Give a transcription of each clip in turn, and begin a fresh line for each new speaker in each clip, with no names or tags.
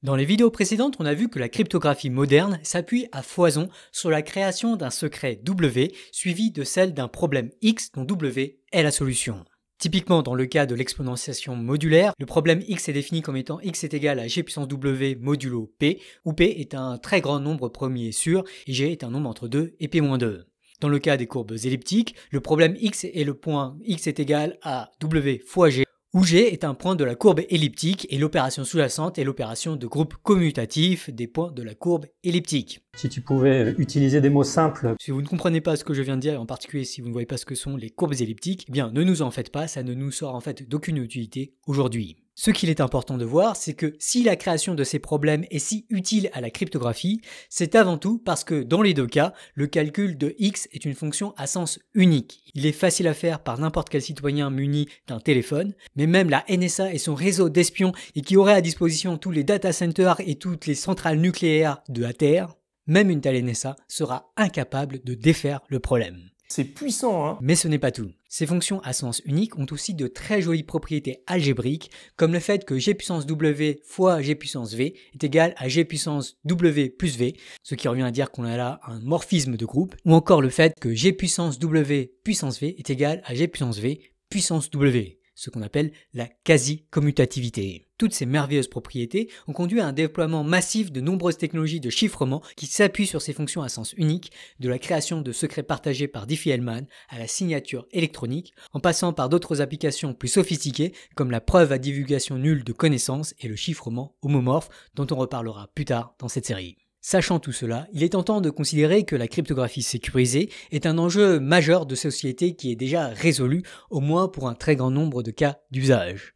Dans les vidéos précédentes, on a vu que la cryptographie moderne s'appuie à foison sur la création d'un secret W suivi de celle d'un problème X dont W est la solution. Typiquement, dans le cas de l'exponentiation modulaire, le problème X est défini comme étant X est égal à G puissance W modulo P, où P est un très grand nombre premier sûr et G est un nombre entre 2 et P-2. Dans le cas des courbes elliptiques, le problème X est le point X est égal à W fois G, où G est un point de la courbe elliptique et l'opération sous-jacente est l'opération de groupe commutatif des points de la courbe elliptique.
Si tu pouvais utiliser des mots simples.
Si vous ne comprenez pas ce que je viens de dire, et en particulier si vous ne voyez pas ce que sont les courbes elliptiques, eh bien ne nous en faites pas, ça ne nous sera en fait d'aucune utilité aujourd'hui. Ce qu'il est important de voir, c'est que si la création de ces problèmes est si utile à la cryptographie, c'est avant tout parce que dans les deux cas, le calcul de X est une fonction à sens unique. Il est facile à faire par n'importe quel citoyen muni d'un téléphone, mais même la NSA et son réseau d'espions et qui aurait à disposition tous les data centers et toutes les centrales nucléaires de la Terre, même une telle NSA sera incapable de défaire le problème.
C'est puissant, hein?
Mais ce n'est pas tout. Ces fonctions à sens unique ont aussi de très jolies propriétés algébriques, comme le fait que G puissance W fois G puissance V est égal à G puissance W plus V, ce qui revient à dire qu'on a là un morphisme de groupe, ou encore le fait que G puissance W puissance V est égal à G puissance V puissance W, ce qu'on appelle la quasi-commutativité. Toutes ces merveilleuses propriétés ont conduit à un déploiement massif de nombreuses technologies de chiffrement qui s'appuient sur ces fonctions à sens unique, de la création de secrets partagés par Diffie-Hellman à la signature électronique, en passant par d'autres applications plus sophistiquées comme la preuve à divulgation nulle de connaissances et le chiffrement homomorphe dont on reparlera plus tard dans cette série. Sachant tout cela, il est tentant de considérer que la cryptographie sécurisée est un enjeu majeur de société qui est déjà résolu, au moins pour un très grand nombre de cas d'usage.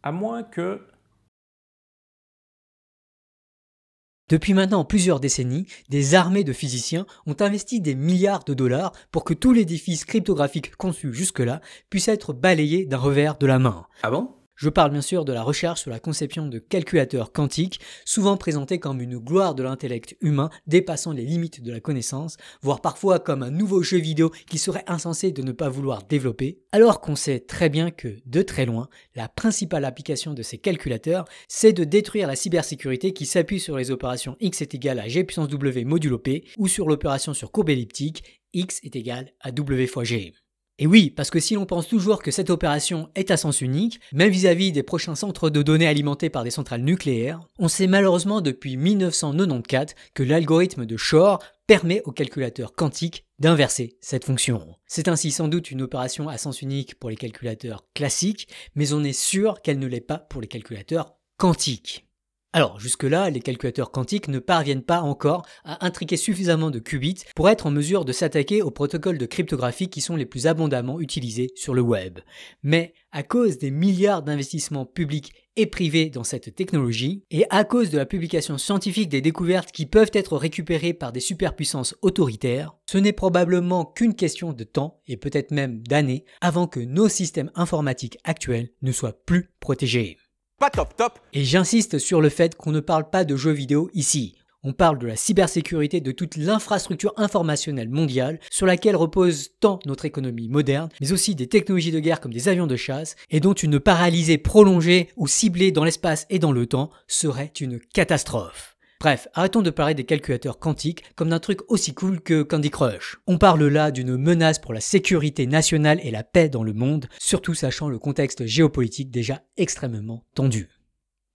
À moins que...
Depuis maintenant plusieurs décennies, des armées de physiciens ont investi des milliards de dollars pour que tout l'édifice cryptographique conçu jusque-là puisse être balayé d'un revers de la main.
Ah bon?
Je parle bien sûr de la recherche sur la conception de calculateurs quantiques, souvent présentés comme une gloire de l'intellect humain dépassant les limites de la connaissance, voire parfois comme un nouveau jeu vidéo qu'il serait insensé de ne pas vouloir développer, alors qu'on sait très bien que, de très loin, la principale application de ces calculateurs, c'est de détruire la cybersécurité qui s'appuie sur les opérations X est égal à G puissance W modulo P ou sur l'opération sur courbe elliptique X est égal à W fois G. Et oui, parce que si l'on pense toujours que cette opération est à sens unique, même vis-à-vis des prochains centres de données alimentés par des centrales nucléaires, on sait malheureusement depuis 1994 que l'algorithme de Shor permet aux calculateurs quantiques d'inverser cette fonction. C'est ainsi sans doute une opération à sens unique pour les calculateurs classiques, mais on est sûr qu'elle ne l'est pas pour les calculateurs quantiques. Alors, jusque-là, les calculateurs quantiques ne parviennent pas encore à intriquer suffisamment de qubits pour être en mesure de s'attaquer aux protocoles de cryptographie qui sont les plus abondamment utilisés sur le web. Mais, à cause des milliards d'investissements publics et privés dans cette technologie, et à cause de la publication scientifique des découvertes qui peuvent être récupérées par des superpuissances autoritaires, ce n'est probablement qu'une question de temps, et peut-être même d'années, avant que nos systèmes informatiques actuels ne soient plus protégés.
Pas top.
Et j'insiste sur le fait qu'on ne parle pas de jeux vidéo ici. On parle de la cybersécurité de toute l'infrastructure informationnelle mondiale sur laquelle repose tant notre économie moderne, mais aussi des technologies de guerre comme des avions de chasse, et dont une paralysée prolongée ou ciblée dans l'espace et dans le temps serait une catastrophe. Bref, arrêtons de parler des calculateurs quantiques comme d'un truc aussi cool que Candy Crush. On parle là d'une menace pour la sécurité nationale et la paix dans le monde, surtout sachant le contexte géopolitique déjà extrêmement tendu.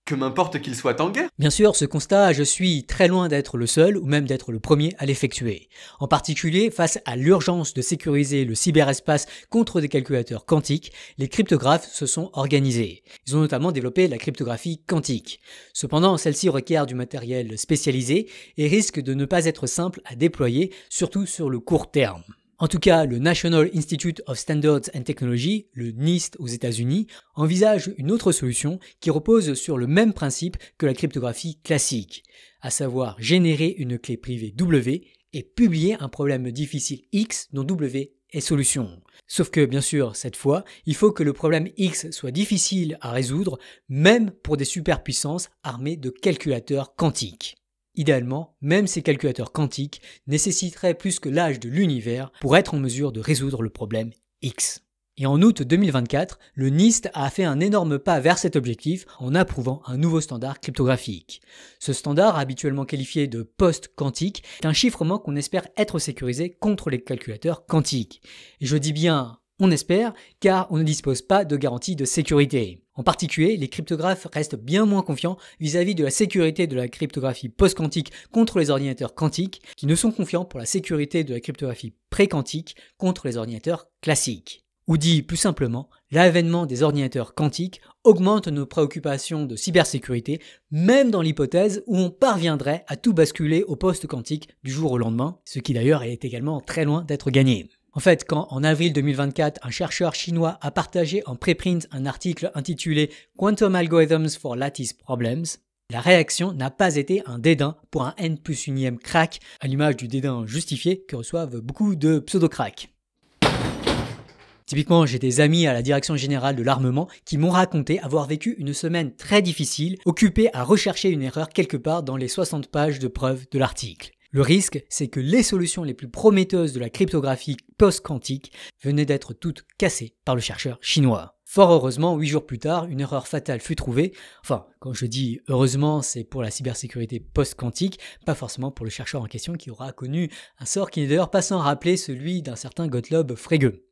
Que m'importe qu'il soit en guerre.
Bien sûr, ce constat, je suis très loin d'être le seul ou même d'être le premier à l'effectuer. En particulier, face à l'urgence de sécuriser le cyberespace contre des calculateurs quantiques, les cryptographes se sont organisés. Ils ont notamment développé la cryptographie quantique. Cependant, celle-ci requiert du matériel spécialisé et risque de ne pas être simple à déployer, surtout sur le court terme. En tout cas, le National Institute of Standards and Technology, le NIST aux États-Unis, envisage une autre solution qui repose sur le même principe que la cryptographie classique, à savoir générer une clé privée W et publier un problème difficile X dont W est solution. Sauf que, bien sûr, cette fois, il faut que le problème X soit difficile à résoudre, même pour des superpuissances armées de calculateurs quantiques. Idéalement, même ces calculateurs quantiques nécessiteraient plus que l'âge de l'univers pour être en mesure de résoudre le problème X. Et en août 2024, le NIST a fait un énorme pas vers cet objectif en approuvant un nouveau standard cryptographique. Ce standard, habituellement qualifié de post-quantique, est un chiffrement qu'on espère être sécurisé contre les calculateurs quantiques. Et je dis bien on espère, car on ne dispose pas de garantie de sécurité. En particulier, les cryptographes restent bien moins confiants vis-à-vis de la sécurité de la cryptographie post-quantique contre les ordinateurs quantiques, qui ne sont confiants pour la sécurité de la cryptographie pré-quantique contre les ordinateurs classiques. Ou dit plus simplement, l'avènement des ordinateurs quantiques augmente nos préoccupations de cybersécurité, même dans l'hypothèse où on parviendrait à tout basculer au post-quantique du jour au lendemain, ce qui d'ailleurs est également très loin d'être gagné. En fait, quand en avril 2024, un chercheur chinois a partagé en préprint un article intitulé « Quantum Algorithms for Lattice Problems », la réaction n'a pas été un dédain pour un N+1 crack, à l'image du dédain justifié que reçoivent beaucoup de pseudo-cracks. Typiquement, j'ai des amis à la direction générale de l'armement qui m'ont raconté avoir vécu une semaine très difficile, occupés à rechercher une erreur quelque part dans les 60 pages de preuves de l'article. Le risque, c'est que les solutions les plus prometteuses de la cryptographie post-quantique venaient d'être toutes cassées par le chercheur chinois. Fort heureusement, 8 jours plus tard, une erreur fatale fut trouvée. Enfin, quand je dis heureusement, c'est pour la cybersécurité post-quantique, pas forcément pour le chercheur en question qui aura connu un sort qui n'est d'ailleurs pas sans rappeler celui d'un certain Gottlob Frege.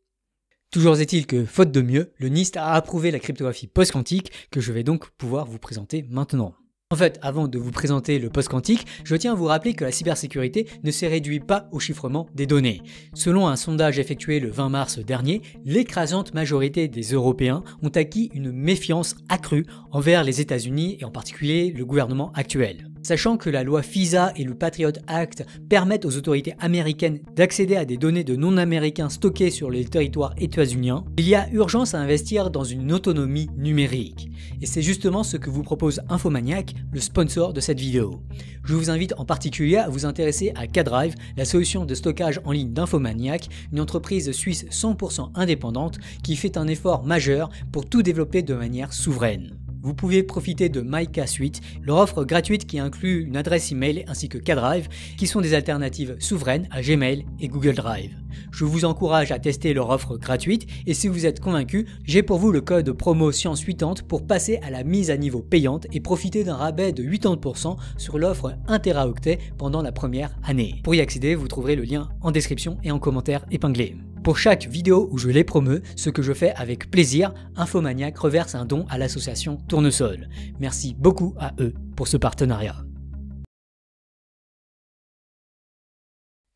Toujours est-il que, faute de mieux, le NIST a approuvé la cryptographie post-quantique que je vais donc pouvoir vous présenter maintenant. En fait, avant de vous présenter le post-quantique, je tiens à vous rappeler que la cybersécurité ne se réduit pas au chiffrement des données. Selon un sondage effectué le 20 mars dernier, l'écrasante majorité des Européens ont acquis une méfiance accrue envers les États-Unis et en particulier le gouvernement actuel. Sachant que la loi FISA et le Patriot Act permettent aux autorités américaines d'accéder à des données de non-américains stockées sur les territoires états-uniens, il y a urgence à investir dans une autonomie numérique. Et c'est justement ce que vous propose Infomaniac, le sponsor de cette vidéo. Je vous invite en particulier à vous intéresser à K-Drive, la solution de stockage en ligne d'Infomaniac, une entreprise suisse 100% indépendante qui fait un effort majeur pour tout développer de manière souveraine. Vous pouvez profiter de MyK Suite, leur offre gratuite qui inclut une adresse email ainsi que K-Drive, qui sont des alternatives souveraines à Gmail et Google Drive. Je vous encourage à tester leur offre gratuite et si vous êtes convaincu, j'ai pour vous le code promo Science80 pour passer à la mise à niveau payante et profiter d'un rabais de 80% sur l'offre 1 Teraoctet pendant la première année. Pour y accéder, vous trouverez le lien en description et en commentaire épinglé. Pour chaque vidéo où je les promeux, ce que je fais avec plaisir, Infomaniac reverse un don à l'association Tournesol. Merci beaucoup à eux pour ce partenariat.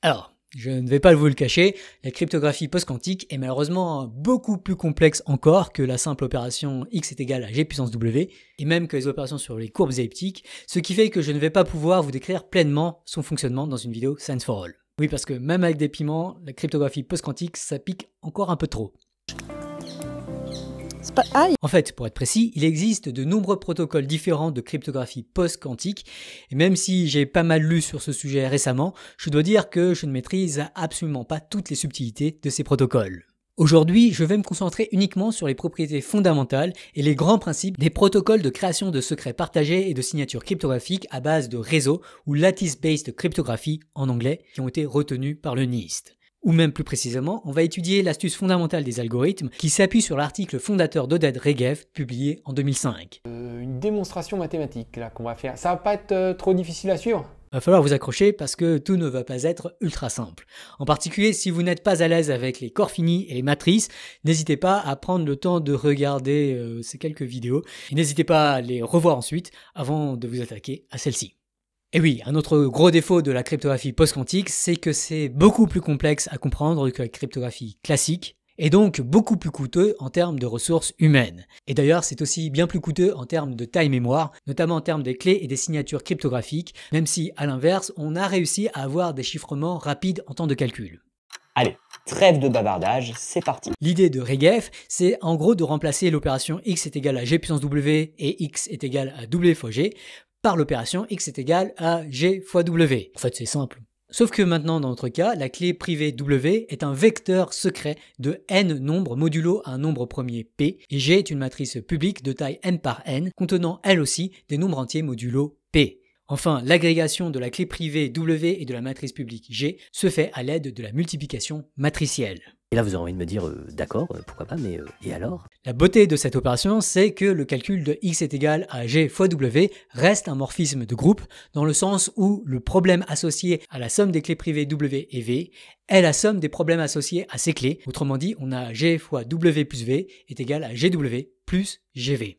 Alors, je ne vais pas vous le cacher, la cryptographie post-quantique est malheureusement beaucoup plus complexe encore que la simple opération x est égal à g puissance w, et même que les opérations sur les courbes elliptiques, ce qui fait que je ne vais pas pouvoir vous décrire pleinement son fonctionnement dans une vidéo Science for All. Oui, parce que même avec des piments, la cryptographie post-quantique, ça pique encore un peu trop. En fait, pour être précis, il existe de nombreux protocoles différents de cryptographie post-quantique, et même si j'ai pas mal lu sur ce sujet récemment, je dois dire que je ne maîtrise absolument pas toutes les subtilités de ces protocoles. Aujourd'hui, je vais me concentrer uniquement sur les propriétés fondamentales et les grands principes des protocoles de création de secrets partagés et de signatures cryptographiques à base de réseaux ou lattice-based cryptographie en anglais qui ont été retenus par le NIST. Ou même plus précisément, on va étudier l'astuce fondamentale des algorithmes qui s'appuie sur l'article fondateur d'Oded Regev publié en 2005.
Une démonstration mathématique là qu'on va faire, ça va pas être trop difficile à suivre?
Va falloir vous accrocher parce que tout ne va pas être ultra simple. En particulier, si vous n'êtes pas à l'aise avec les corps finis et les matrices, n'hésitez pas à prendre le temps de regarder ces quelques vidéos et n'hésitez pas à les revoir ensuite avant de vous attaquer à celle-ci. Et oui, un autre gros défaut de la cryptographie post-quantique, c'est que c'est beaucoup plus complexe à comprendre que la cryptographie classique, et donc beaucoup plus coûteux en termes de ressources humaines. Et d'ailleurs, c'est aussi bien plus coûteux en termes de taille mémoire, notamment en termes des clés et des signatures cryptographiques, même si, à l'inverse, on a réussi à avoir des chiffrements rapides en temps de calcul.
Allez, trêve de bavardage, c'est parti.
L'idée de Regev, c'est en gros de remplacer l'opération x est égal à g puissance w et x est égal à w fois g par l'opération x est égal à g fois w. En fait, c'est simple. Sauf que maintenant, dans notre cas, la clé privée W est un vecteur secret de n nombres modulo un nombre premier P, et G est une matrice publique de taille n par n, contenant elle aussi des nombres entiers modulo P. Enfin, l'agrégation de la clé privée W et de la matrice publique G se fait à l'aide de la multiplication matricielle.
Et là, vous avez envie de me dire, d'accord, pourquoi pas, mais et alors?
La beauté de cette opération, c'est que le calcul de x est égal à g fois w reste un morphisme de groupe, dans le sens où le problème associé à la somme des clés privées w et v est la somme des problèmes associés à ces clés. Autrement dit, on a g fois w plus v est égal à gw plus gv.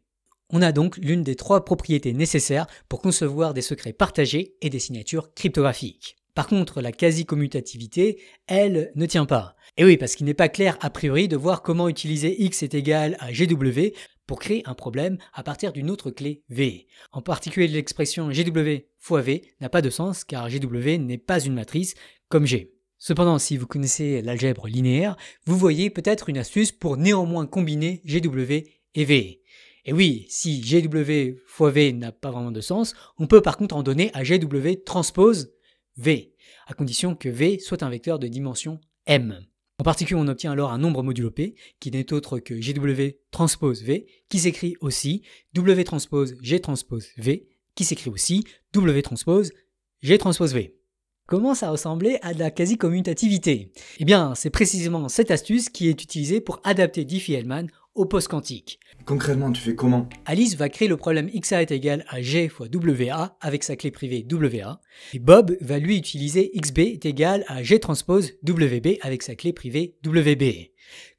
On a donc l'une des 3 propriétés nécessaires pour concevoir des secrets partagés et des signatures cryptographiques. Par contre, la quasi-commutativité, elle, ne tient pas. Et oui, parce qu'il n'est pas clair a priori de voir comment utiliser x est égal à gw pour créer un problème à partir d'une autre clé v. En particulier, l'expression gw fois v n'a pas de sens car gw n'est pas une matrice comme g. Cependant, si vous connaissez l'algèbre linéaire, vous voyez peut-être une astuce pour néanmoins combiner gw et v. Et oui, si gw fois v n'a pas vraiment de sens, on peut par contre en donner à gw transpose v, à condition que v soit un vecteur de dimension m. En particulier, on obtient alors un nombre modulo p, qui n'est autre que gw transpose v, qui s'écrit aussi w transpose g transpose v, qui s'écrit aussi w transpose g transpose v. Comment ça ressemblait à de la quasi-commutativité? Eh bien, c'est précisément cette astuce qui est utilisée pour adapter Diffie-Hellman au post-quantique.
Concrètement, tu fais comment?
Alice va créer le problème xa est égal à g fois wa avec sa clé privée wa, et Bob va lui utiliser xb est égal à g transpose wb avec sa clé privée wb.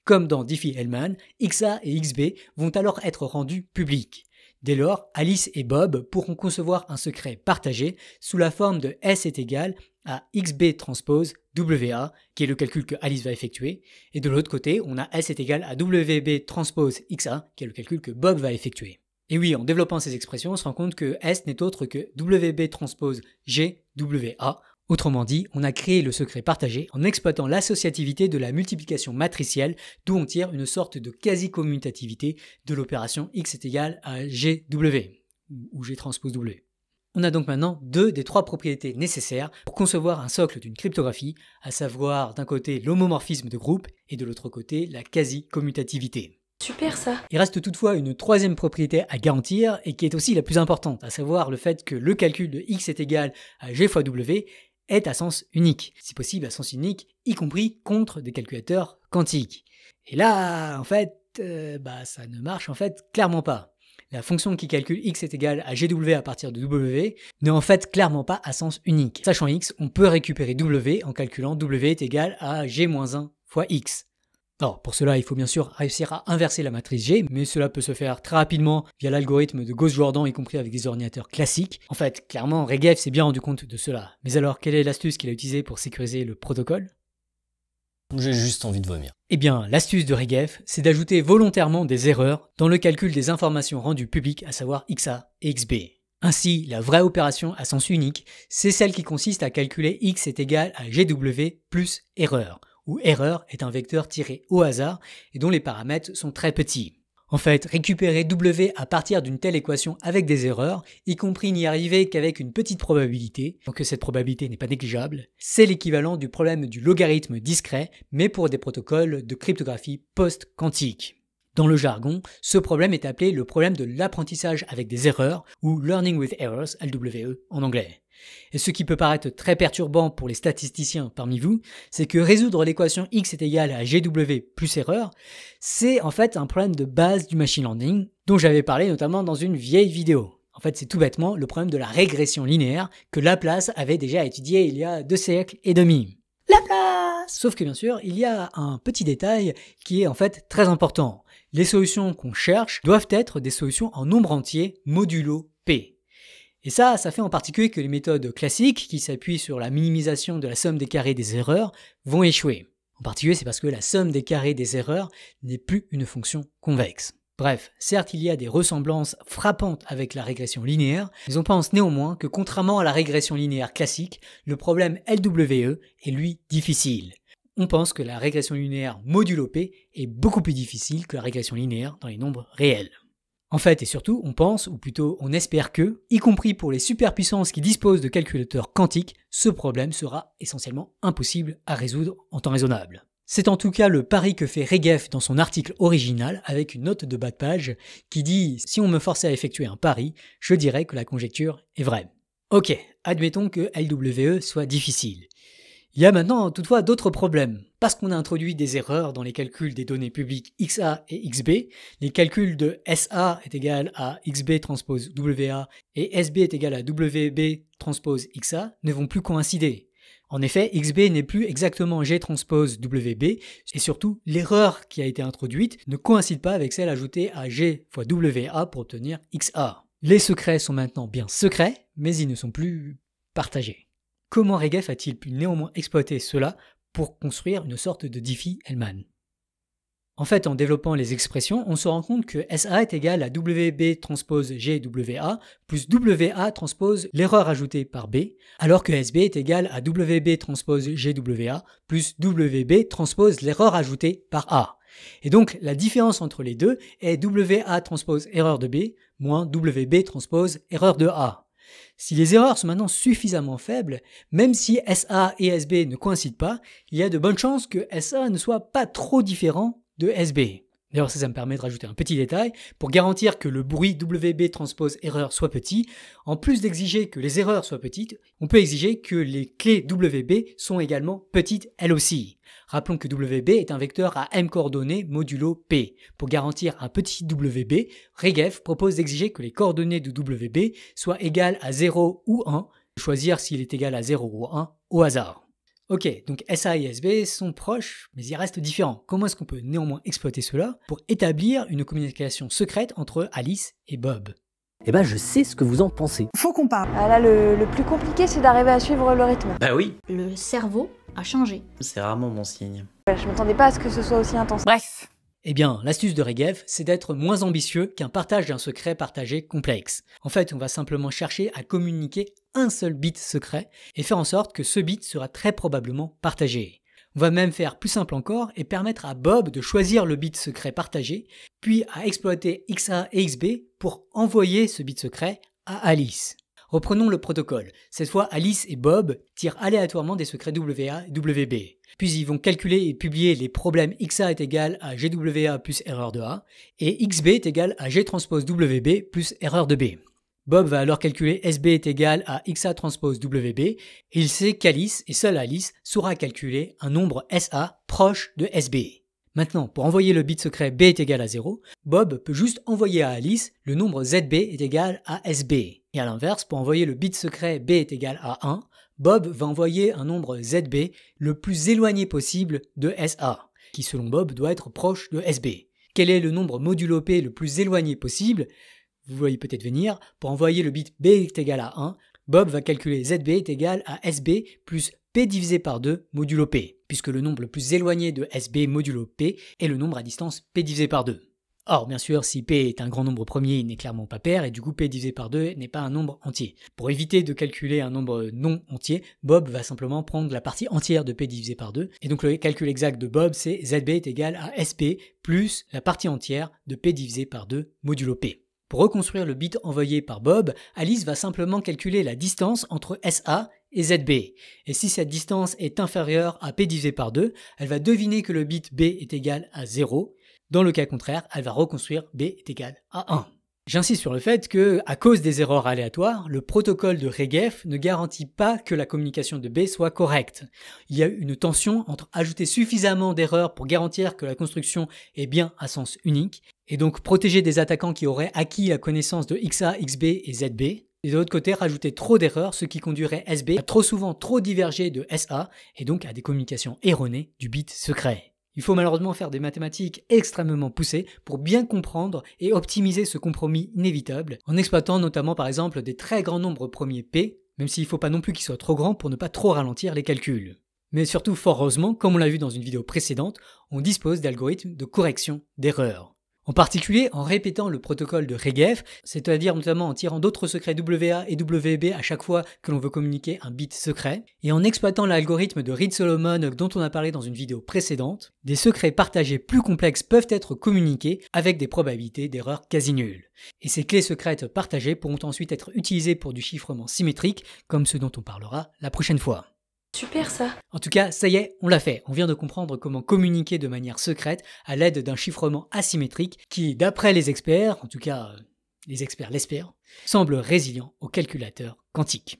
Comme dans Diffie-Hellman, xa et xb vont alors être rendus publics. Dès lors, Alice et Bob pourront concevoir un secret partagé sous la forme de S est égal à XB transpose WA, qui est le calcul que Alice va effectuer, et de l'autre côté, on a S est égal à WB transpose XA, qui est le calcul que Bob va effectuer. Et oui, en développant ces expressions, on se rend compte que S n'est autre que WB transpose GWA. Autrement dit, on a créé le secret partagé en exploitant l'associativité de la multiplication matricielle, d'où on tire une sorte de quasi-commutativité de l'opération x est égal à GW, ou G transpose W. On a donc maintenant 2 des 3 propriétés nécessaires pour concevoir un socle d'une cryptographie, à savoir d'un côté l'homomorphisme de groupe et de l'autre côté la quasi-commutativité.
Super ça.
Il reste toutefois une 3e propriété à garantir et qui est aussi la plus importante, à savoir le fait que le calcul de x est égal à g fois w est à sens unique, si possible à sens unique, y compris contre des calculateurs quantiques. Et là, en fait, ça ne marche en fait clairement pas. La fonction qui calcule x est égal à gw à partir de w n'est en fait clairement pas à sens unique. Sachant x, on peut récupérer w en calculant w est égal à g-1 fois x. Alors, pour cela, il faut bien sûr réussir à inverser la matrice G, mais cela peut se faire très rapidement via l'algorithme de Gauss-Jordan, y compris avec des ordinateurs classiques. En fait, clairement, Regev s'est bien rendu compte de cela. Mais alors, quelle est l'astuce qu'il a utilisée pour sécuriser le protocole?
J'ai juste envie de vomir.
Eh bien, l'astuce de Regev, c'est d'ajouter volontairement des erreurs dans le calcul des informations rendues publiques, à savoir XA et XB. Ainsi, la vraie opération à sens unique, c'est celle qui consiste à calculer x est égal à GW plus erreur, où erreur est un vecteur tiré au hasard et dont les paramètres sont très petits. En fait, récupérer W à partir d'une telle équation avec des erreurs, y compris n'y arriver qu'avec une petite probabilité, donc cette probabilité n'est pas négligeable, c'est l'équivalent du problème du logarithme discret, mais pour des protocoles de cryptographie post-quantique. Dans le jargon, ce problème est appelé le problème de l'apprentissage avec des erreurs, ou Learning with Errors, LWE en anglais. Et ce qui peut paraître très perturbant pour les statisticiens parmi vous, c'est que résoudre l'équation x est égal à gw plus erreur, c'est en fait un problème de base du machine learning, dont j'avais parlé notamment dans une vieille vidéo. En fait, c'est tout bêtement le problème de la régression linéaire que Laplace avait déjà étudié il y a 2 siècles et demi. Laplace! Sauf que bien sûr, il y a un petit détail qui est en fait très important. Les solutions qu'on cherche doivent être des solutions en nombre entier modulo p. Et ça fait en particulier que les méthodes classiques, qui s'appuient sur la minimisation de la somme des carrés des erreurs, vont échouer. En particulier, c'est parce que la somme des carrés des erreurs n'est plus une fonction convexe. Bref, certes, il y a des ressemblances frappantes avec la régression linéaire, mais on pense néanmoins que contrairement à la régression linéaire classique, le problème LWE est lui difficile. On pense que la régression linéaire modulo P est beaucoup plus difficile que la régression linéaire dans les nombres réels. En fait et surtout, on pense, ou plutôt on espère que, y compris pour les superpuissances qui disposent de calculateurs quantiques, ce problème sera essentiellement impossible à résoudre en temps raisonnable. C'est en tout cas le pari que fait Regev dans son article original avec une note de bas de page qui dit « Si on me forçait à effectuer un pari, je dirais que la conjecture est vraie ». Ok, admettons que LWE soit difficile. Il y a maintenant toutefois d'autres problèmes. Parce qu'on a introduit des erreurs dans les calculs des données publiques XA et XB, les calculs de SA est égal à XB transpose WA et SB est égal à WB transpose XA ne vont plus coïncider. En effet, XB n'est plus exactement G transpose WB et surtout l'erreur qui a été introduite ne coïncide pas avec celle ajoutée à G fois WA pour obtenir XA. Les secrets sont maintenant bien secrets, mais ils ne sont plus partagés. Comment Regev a-t-il pu néanmoins exploiter cela pour construire une sorte de Diffie-Hellman? En fait, en développant les expressions, on se rend compte que SA est égal à WB transpose GWA plus WA transpose l'erreur ajoutée par B, alors que SB est égal à WB transpose GWA plus WB transpose l'erreur ajoutée par A. Et donc, la différence entre les deux est WA transpose erreur de B moins WB transpose erreur de A. Si les erreurs sont maintenant suffisamment faibles, même si SA et SB ne coïncident pas, il y a de bonnes chances que SA ne soit pas trop différent de SB. D'ailleurs, ça me permet de rajouter un petit détail. Pour garantir que le bruit WB transpose erreur soit petit, en plus d'exiger que les erreurs soient petites, on peut exiger que les clés WB sont également petites elles aussi. Rappelons que WB est un vecteur à m coordonnées modulo P. Pour garantir un petit WB, Regev propose d'exiger que les coordonnées de WB soient égales à 0 ou 1, choisir s'il est égal à 0 ou 1 au hasard. Ok, donc SA et SB sont proches, mais ils restent différents. Comment est-ce qu'on peut néanmoins exploiter cela pour établir une communication secrète entre Alice et Bob?
Eh ben, je sais ce que vous en pensez.
Faut qu'on parle.
Ah là, le plus compliqué, c'est d'arriver à suivre le rythme.
Bah oui.
Le cerveau a changé.
C'est rarement bon signe.
Je m'attendais pas à ce que ce soit aussi intense.
Bref.
Eh bien, l'astuce de Regev, c'est d'être moins ambitieux qu'un partage d'un secret partagé complexe. En fait, on va simplement chercher à communiquer un seul bit secret et faire en sorte que ce bit sera très probablement partagé. On va même faire plus simple encore et permettre à Bob de choisir le bit secret partagé, puis à exploiter XA et XB pour envoyer ce bit secret à Alice. Reprenons le protocole. Cette fois, Alice et Bob tirent aléatoirement des secrets WA et WB. Puis ils vont calculer et publier les problèmes XA est égal à GWA plus erreur de A et XB est égal à G transpose WB plus erreur de B. Bob va alors calculer SB est égal à XA transpose WB et il sait qu'Alice, et seule Alice, saura calculer un nombre SA proche de SB. Maintenant, pour envoyer le bit secret B est égal à 0, Bob peut juste envoyer à Alice le nombre ZB est égal à SB. Et à l'inverse, pour envoyer le bit secret B est égal à 1, Bob va envoyer un nombre ZB le plus éloigné possible de SA, qui selon Bob doit être proche de SB. Quel est le nombre modulo P le plus éloigné possible? Vous voyez peut-être venir, pour envoyer le bit B est égal à 1, Bob va calculer ZB est égal à SB plus P divisé par 2 modulo P, puisque le nombre le plus éloigné de SB modulo P est le nombre à distance P divisé par 2. Or, bien sûr, si P est un grand nombre premier, il n'est clairement pas pair, et du coup P divisé par 2 n'est pas un nombre entier. Pour éviter de calculer un nombre non entier, Bob va simplement prendre la partie entière de P divisé par 2, et donc le calcul exact de Bob, c'est ZB est égal à SB plus la partie entière de P divisé par 2 modulo P. Pour reconstruire le bit envoyé par Bob, Alice va simplement calculer la distance entre SA et ZB. Et si cette distance est inférieure à P divisé par 2, elle va deviner que le bit B est égal à 0. Dans le cas contraire, elle va reconstruire B est égal à 1. J'insiste sur le fait que, à cause des erreurs aléatoires, le protocole de Regev ne garantit pas que la communication de B soit correcte. Il y a une tension entre ajouter suffisamment d'erreurs pour garantir que la construction est bien à sens unique, et donc protéger des attaquants qui auraient acquis la connaissance de XA, XB et ZB, et de l'autre côté rajouter trop d'erreurs, ce qui conduirait SB à trop souvent trop diverger de SA, et donc à des communications erronées du bit secret. Il faut malheureusement faire des mathématiques extrêmement poussées pour bien comprendre et optimiser ce compromis inévitable, en exploitant notamment par exemple des très grands nombres premiers P, même s'il ne faut pas non plus qu'ils soient trop grands pour ne pas trop ralentir les calculs. Mais surtout, fort heureusement, comme on l'a vu dans une vidéo précédente, on dispose d'algorithmes de correction d'erreurs. En particulier en répétant le protocole de Regev, c'est-à-dire notamment en tirant d'autres secrets WA et WB à chaque fois que l'on veut communiquer un bit secret, et en exploitant l'algorithme de Reed-Solomon dont on a parlé dans une vidéo précédente, des secrets partagés plus complexes peuvent être communiqués avec des probabilités d'erreur quasi nulles. Et ces clés secrètes partagées pourront ensuite être utilisées pour du chiffrement symétrique, comme ce dont on parlera la prochaine fois.
Super ça.
En tout cas, ça y est, on l'a fait. On vient de comprendre comment communiquer de manière secrète à l'aide d'un chiffrement asymétrique qui, d'après les experts, en tout cas les experts l'espèrent, semble résilient aux calculateurs quantiques.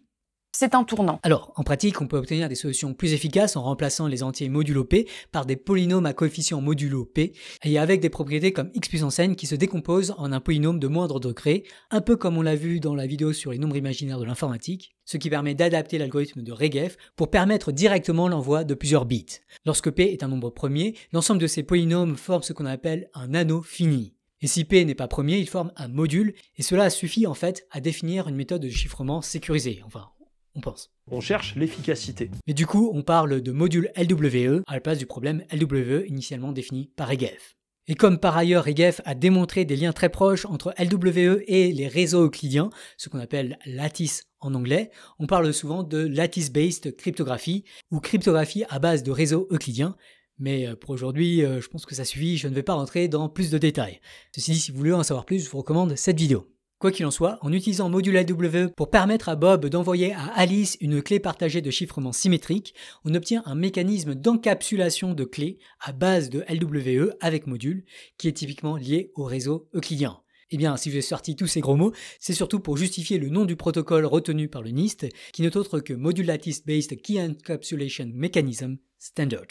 C'est un tournant.
Alors, en pratique, on peut obtenir des solutions plus efficaces en remplaçant les entiers modulo p par des polynômes à coefficient modulo p et avec des propriétés comme x puissance n qui se décomposent en un polynôme de moindre degré, un peu comme on l'a vu dans la vidéo sur les nombres imaginaires de l'informatique, ce qui permet d'adapter l'algorithme de Regef pour permettre directement l'envoi de plusieurs bits. Lorsque p est un nombre premier, l'ensemble de ces polynômes forme ce qu'on appelle un anneau fini. Et si p n'est pas premier, il forme un module, et cela suffit en fait à définir une méthode de chiffrement sécurisée, enfin, on pense.
On cherche l'efficacité.
Et du coup, on parle de module LWE à la place du problème LWE initialement défini par Regef. Et comme par ailleurs Regef a démontré des liens très proches entre LWE et les réseaux euclidiens, ce qu'on appelle lattice en anglais, on parle souvent de lattice-based cryptographie ou cryptographie à base de réseaux euclidiens. Mais pour aujourd'hui, je pense que ça suffit, je ne vais pas rentrer dans plus de détails. Ceci dit, si vous voulez en savoir plus, je vous recommande cette vidéo. Quoi qu'il en soit, en utilisant module LWE pour permettre à Bob d'envoyer à Alice une clé partagée de chiffrement symétrique, on obtient un mécanisme d'encapsulation de clés à base de LWE avec module, qui est typiquement lié au réseau euclidien. Eh bien, si je vous ai sorti tous ces gros mots, c'est surtout pour justifier le nom du protocole retenu par le NIST, qui n'est autre que Module Lattice Based Key Encapsulation Mechanism Standard.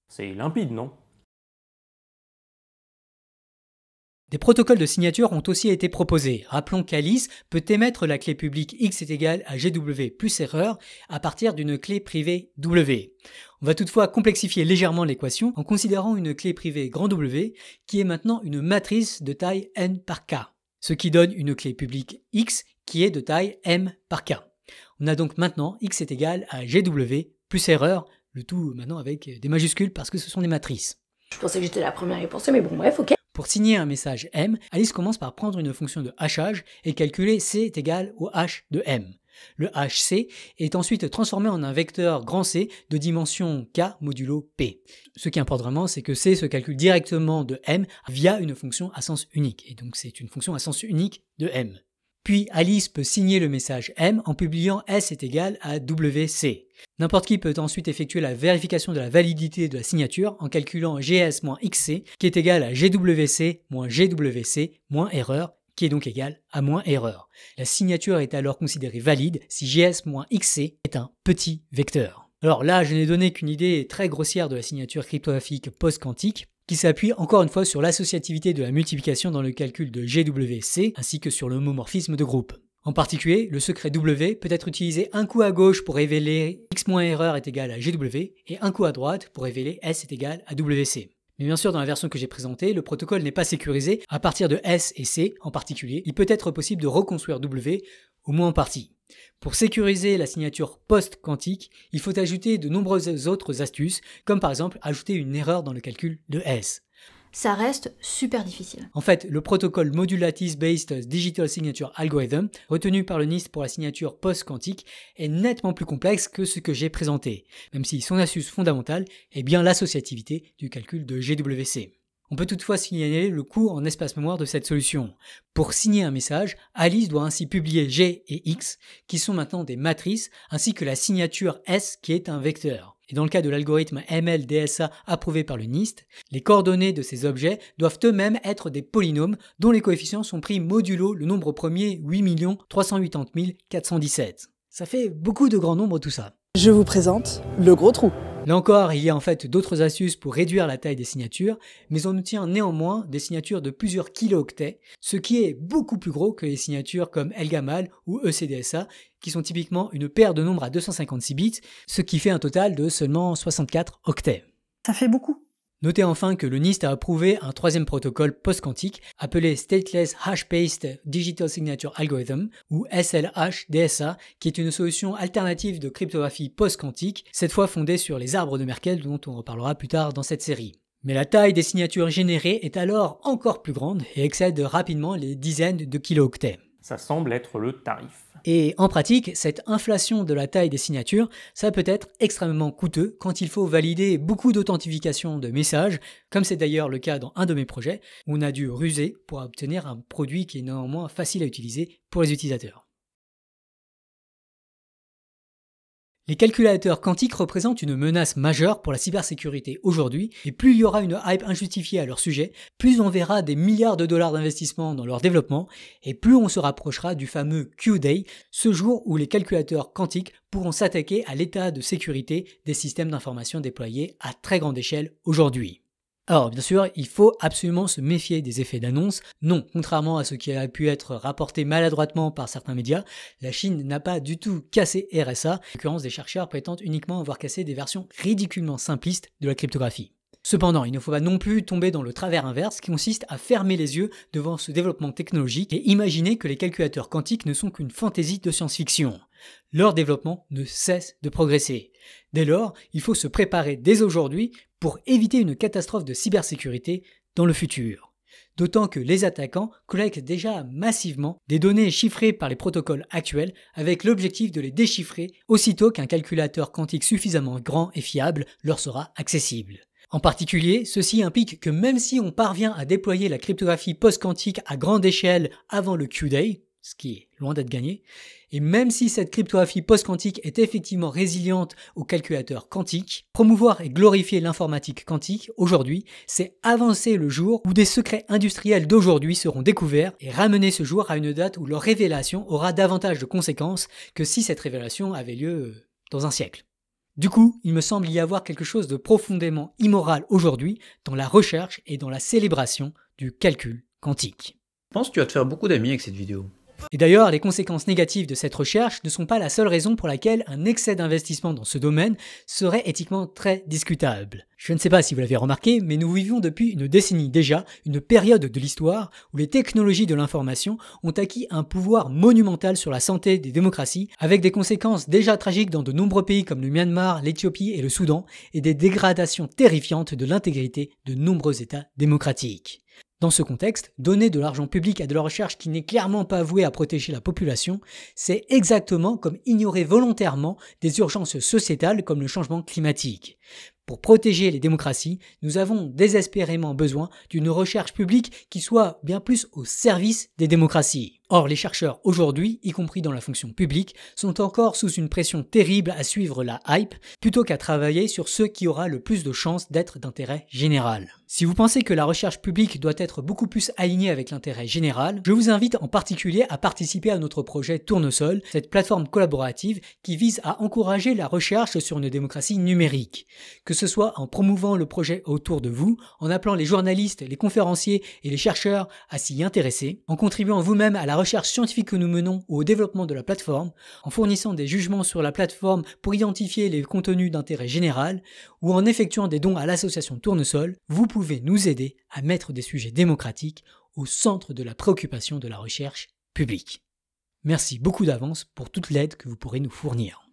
C'est limpide, non?
Des protocoles de signature ont aussi été proposés. Rappelons qu'Alice peut émettre la clé publique X est égal à GW plus erreur à partir d'une clé privée W. On va toutefois complexifier légèrement l'équation en considérant une clé privée grand W qui est maintenant une matrice de taille n par k, ce qui donne une clé publique X qui est de taille m par k. On a donc maintenant X est égal à GW plus erreur, le tout maintenant avec des majuscules parce que ce sont des matrices.
Je pensais que j'étais la première à y penser, mais bon, bref, ok.
Pour signer un message M, Alice commence par prendre une fonction de hachage et calculer C est égal au H de M. Le HC est ensuite transformé en un vecteur grand C de dimension K modulo P. Ce qui importe vraiment, c'est que C se calcule directement de M via une fonction à sens unique. Et donc c'est une fonction à sens unique de M. Puis Alice peut signer le message M en publiant S est égal à WC. N'importe qui peut ensuite effectuer la vérification de la validité de la signature en calculant GS-XC qui est égal à GWC moins GWC moins erreur qui est donc égal à moins erreur. La signature est alors considérée valide si GS-XC est un petit vecteur. Alors là, je n'ai donné qu'une idée très grossière de la signature cryptographique post-quantique, qui s'appuie encore une fois sur l'associativité de la multiplication dans le calcul de GWC ainsi que sur l'homomorphisme de groupe. En particulier, le secret W peut être utilisé un coup à gauche pour révéler x moins erreur est égal à GW et un coup à droite pour révéler S est égal à WC. Mais bien sûr, dans la version que j'ai présentée, le protocole n'est pas sécurisé. À partir de S et C en particulier, il peut être possible de reconstruire W, au moins en partie. Pour sécuriser la signature post-quantique, il faut ajouter de nombreuses autres astuces, comme par exemple ajouter une erreur dans le calcul de S.
Ça reste super difficile.
En fait, le protocole Module Lattice Based Digital Signature Algorithm, retenu par le NIST pour la signature post-quantique, est nettement plus complexe que ce que j'ai présenté, même si son astuce fondamentale est bien l'associativité du calcul de GWC. On peut toutefois signaler le coût en espace mémoire de cette solution. Pour signer un message, Alice doit ainsi publier G et X, qui sont maintenant des matrices, ainsi que la signature S, qui est un vecteur. Et dans le cas de l'algorithme ML-DSA approuvé par le NIST, les coordonnées de ces objets doivent eux-mêmes être des polynômes dont les coefficients sont pris modulo le nombre premier 8 380 417. Ça fait beaucoup de grands nombres tout ça.
Je vous présente le gros trou.
Là encore, il y a en fait d'autres astuces pour réduire la taille des signatures, mais on obtient néanmoins des signatures de plusieurs kilooctets, ce qui est beaucoup plus gros que les signatures comme Elgamal ou ECDSA, qui sont typiquement une paire de nombres à 256 bits, ce qui fait un total de seulement 64 octets.
Ça fait beaucoup.
Notez enfin que le NIST a approuvé un troisième protocole post-quantique appelé Stateless Hash-Based Digital Signature Algorithm ou SLH-DSA qui est une solution alternative de cryptographie post-quantique, cette fois fondée sur les arbres de Merkle dont on reparlera plus tard dans cette série. Mais la taille des signatures générées est alors encore plus grande et excède rapidement les dizaines de kilooctets.
Ça semble être le tarif.
Et en pratique, cette inflation de la taille des signatures, ça peut être extrêmement coûteux quand il faut valider beaucoup d'authentification de messages, comme c'est d'ailleurs le cas dans un de mes projets, où on a dû ruser pour obtenir un produit qui est néanmoins facile à utiliser pour les utilisateurs. Les calculateurs quantiques représentent une menace majeure pour la cybersécurité aujourd'hui, et plus il y aura une hype injustifiée à leur sujet, plus on verra des milliards de dollars d'investissement dans leur développement, et plus on se rapprochera du fameux Q-Day, ce jour où les calculateurs quantiques pourront s'attaquer à l'état de sécurité des systèmes d'information déployés à très grande échelle aujourd'hui. Alors bien sûr, il faut absolument se méfier des effets d'annonce. Non, contrairement à ce qui a pu être rapporté maladroitement par certains médias, la Chine n'a pas du tout cassé RSA. En l'occurrence, des chercheurs prétendent uniquement avoir cassé des versions ridiculement simplistes de la cryptographie. Cependant, il ne faut pas non plus tomber dans le travers inverse qui consiste à fermer les yeux devant ce développement technologique et imaginer que les calculateurs quantiques ne sont qu'une fantaisie de science-fiction. Leur développement ne cesse de progresser. Dès lors, il faut se préparer dès aujourd'hui pour éviter une catastrophe de cybersécurité dans le futur. D'autant que les attaquants collectent déjà massivement des données chiffrées par les protocoles actuels avec l'objectif de les déchiffrer aussitôt qu'un calculateur quantique suffisamment grand et fiable leur sera accessible. En particulier, ceci implique que même si on parvient à déployer la cryptographie post-quantique à grande échelle avant le Q-Day, ce qui est loin d'être gagné, et même si cette cryptographie post-quantique est effectivement résiliente aux calculateurs quantiques, promouvoir et glorifier l'informatique quantique aujourd'hui, c'est avancer le jour où des secrets industriels d'aujourd'hui seront découverts et ramener ce jour à une date où leur révélation aura davantage de conséquences que si cette révélation avait lieu dans un siècle. Du coup, il me semble y avoir quelque chose de profondément immoral aujourd'hui dans la recherche et dans la célébration du calcul quantique.
Je pense que tu vas te faire beaucoup d'amis avec cette vidéo.
Et d'ailleurs, les conséquences négatives de cette recherche ne sont pas la seule raison pour laquelle un excès d'investissement dans ce domaine serait éthiquement très discutable. Je ne sais pas si vous l'avez remarqué, mais nous vivons depuis une décennie déjà une période de l'histoire où les technologies de l'information ont acquis un pouvoir monumental sur la santé des démocraties, avec des conséquences déjà tragiques dans de nombreux pays comme le Myanmar, l'Éthiopie et le Soudan, et des dégradations terrifiantes de l'intégrité de nombreux États démocratiques. Dans ce contexte, donner de l'argent public à de la recherche qui n'est clairement pas vouée à protéger la population, c'est exactement comme ignorer volontairement des urgences sociétales comme le changement climatique. Pour protéger les démocraties, nous avons désespérément besoin d'une recherche publique qui soit bien plus au service des démocraties. Or, les chercheurs aujourd'hui, y compris dans la fonction publique, sont encore sous une pression terrible à suivre la hype, plutôt qu'à travailler sur ce qui aura le plus de chances d'être d'intérêt général. Si vous pensez que la recherche publique doit être beaucoup plus alignée avec l'intérêt général, je vous invite en particulier à participer à notre projet Tournesol, cette plateforme collaborative qui vise à encourager la recherche sur une démocratie numérique. Que ce soit en promouvant le projet autour de vous, en appelant les journalistes, les conférenciers et les chercheurs à s'y intéresser, en contribuant vous-même à la recherche scientifique que nous menons ou au développement de la plateforme, en fournissant des jugements sur la plateforme pour identifier les contenus d'intérêt général, ou en effectuant des dons à l'association Tournesol, vous pouvez nous aider à mettre des sujets démocratiques au centre de la préoccupation de la recherche publique. Merci beaucoup d'avance pour toute l'aide que vous pourrez nous fournir.